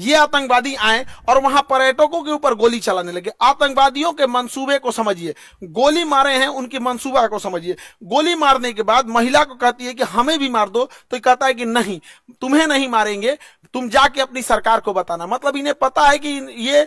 ये आतंकवादी आए और वहां पर्यटकों के ऊपर गोली चलाने लगे। आतंकवादियों के मंसूबे को समझिए, गोली मारे हैं उनकी मंसूबा को समझिए। गोली मारने के बाद महिला को कहती है कि हमें भी मार दो, तो कहता है कि नहीं, तुम्हें नहीं मारेंगे, तुम जाके अपनी सरकार को बताना। मतलब इन्हें पता है कि ये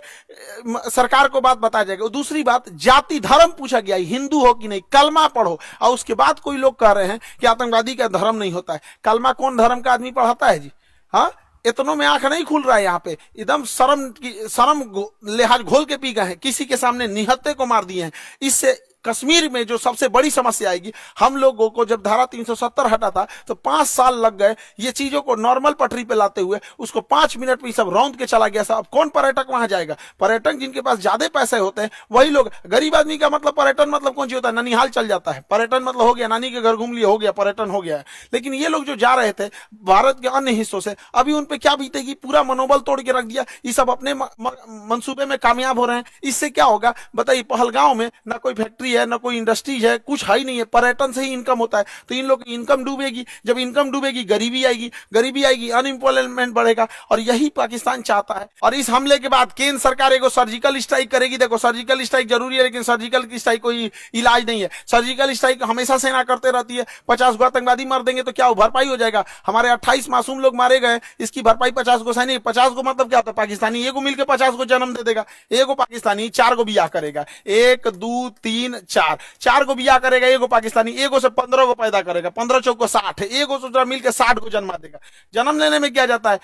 सरकार को बात बताया जाएगा। दूसरी बात, जाति धर्म पूछा गया, हिंदू हो कि नहीं, कलमा पढ़ो, और उसके बाद कोई लोग कह रहे हैं कि आतंकवादी का धर्म नहीं होता है। कलमा कौन धर्म का आदमी पढ़ाता है जी? हाँ, इतनों में आंख नहीं खुल रहा है यहाँ पे। एकदम शर्म लिहाज घोल के पी गए हैं, किसी के सामने निहत्थे को मार दिए हैं। इससे कश्मीर में जो सबसे बड़ी समस्या आएगी, हम लोगों को जब धारा 370 हटा था तो 5 साल लग गए ये चीजों को नॉर्मल पटरी पे लाते हुए। उसको 5 मिनट में सब रौंद के चला गया। अब कौन पर्यटक वहां जाएगा? पर्यटक जिनके पास ज्यादा पैसे होते हैं वही लोग। गरीब आदमी का मतलब पर्यटन मतलब कौन सी होता है? ननिहाल चल जाता है, पर्यटन मतलब हो गया, नानी के घर घूम लिया, हो गया, पर्यटन हो गया है। लेकिन ये लोग जो जा रहे थे भारत के अन्य हिस्सों से, अभी उन पे क्या बीतेगी? पूरा मनोबल तोड़ के रख दिया। ये सब अपने मंसूबे में कामयाब हो रहे हैं। इससे क्या होगा बताइए? पहलगांव में ना कोई फैक्ट्री है, ना कोई इंडस्ट्री है, कुछ है ही नहीं है, पर्यटन से ही इनकम होता है। तो इन लोग की इनकम डूबेगी। जब इनकम डूबेगी गरीबी आएगी, अनएम्प्लॉयमेंट बढ़ेगा, और यही पाकिस्तान चाहता है। और इस हमले के बाद केंद्र सरकार एगो सर्जिकल स्ट्राइक करेगी। देखो, सर्जिकल स्ट्राइक जरूरी है, लेकिन सर्जिकल स्ट्राइक कोई इलाज नहीं है। सर्जिकल स्ट्राइक हमेशा सेना करते रहती है। 50 गो आतंकवादी मार देंगे तो क्या भरपाई हो जाएगा? हमारे 28 मासूम लोग मारे गए, इसकी भरपाई 50 गो सैनिक। 50 गो मतलब क्या होता है? पाकिस्तानी एगो मिलकर 50 गो जन्म दे देगा। एगो पाकिस्तानी 4 गो बियाह करेगा, 1 2 3 4 गो बियाह करेगा। एगो पाकिस्तानी एगो से 15 को पैदा करेगा, 15 चौको 60, एगो से मिलकर 60 को जन्मा देगा। जन्म लेने में क्या जाता है?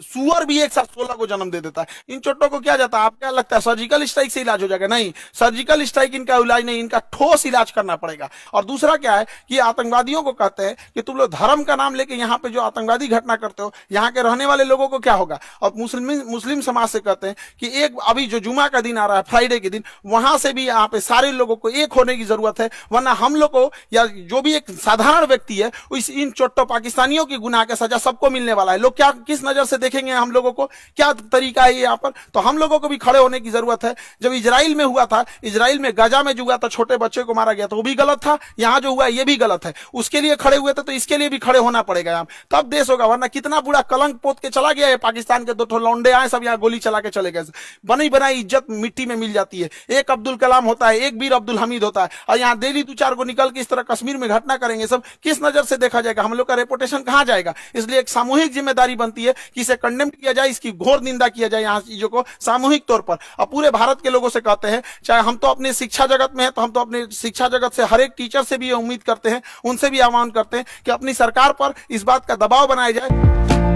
सुअर भी एक साथ 16 को जन्म दे देता है। इन चोटों को क्या जाता है? आप क्या लगता है सर्जिकल स्ट्राइक से इलाज हो जाएगा? नहीं, सर्जिकल स्ट्राइक इनका इलाज नहीं, इनका ठोस इलाज करना पड़ेगा। और दूसरा क्या है कि आतंकवादियों को कहते हैं कि तुम लोग धर्म का नाम लेके यहाँ पे जो आतंकवादी घटना करते हो, यहाँ के रहने वाले लोगों को क्या होगा? और मुस्लिम समाज से कहते हैं कि एक अभी जो जुमा का दिन आ रहा है, फ्राइडे के दिन, वहां से भी यहाँ पे सारे लोगों को एक होने की जरूरत है। वरना हम लोग को या जो भी एक साधारण व्यक्ति है, इन चोट्टो पाकिस्तानियों की गुनाह का सजा सबको मिलने वाला है। लोग क्या किस नजर से देखेंगे हम लोगों को? क्या तरीका है यहाँ पर? तो हम लोगों को भी खड़े होने की जरूरत है। जब इजराइल में हुआ था, इजराइल में गाजा में जो हुआ था, छोटे बच्चे को मारा गया था, वो भी गलत था। यहाँ जो हुआ ये भी गलत है। उसके लिए खड़े हुए थे, तो इसके लिए भी खड़े होना पड़ेगा यहाँ, तब देश होगा। वरना कितना बुरा कलंक पोत के चला गया है पाकिस्तान के। 2 लौंडे आए, सब यहाँ गोली चला के चले गए। बनी बनाई इज्जत मिट्टी में मिल जाती है। एक अब्दुल कलाम होता है, एक वीर अब्दुल हमीद होता है, और यहाँ डेली 2-4 को निकल के इस तरह कश्मीर में घटना करेंगे। सब किस नजर से देखा जाएगा? हम लोग का रेपुटेशन कहां जाएगा? इसलिए एक सामूहिक जिम्मेदारी बनती है कि इसे कंडेम किया जाए, इसकी घोर निंदा किया जाए यहाँ चीजों को सामूहिक तौर पर। और पूरे भारत के लोगों से कहते हैं, चाहे हम तो अपने शिक्षा जगत में है, तो हम तो अपने शिक्षा जगत से हर एक टीचर से भी उम्मीद करते हैं, उनसे भी आह्वान करते हैं कि अपनी सरकार पर इस बात का दबाव बनाया जाए।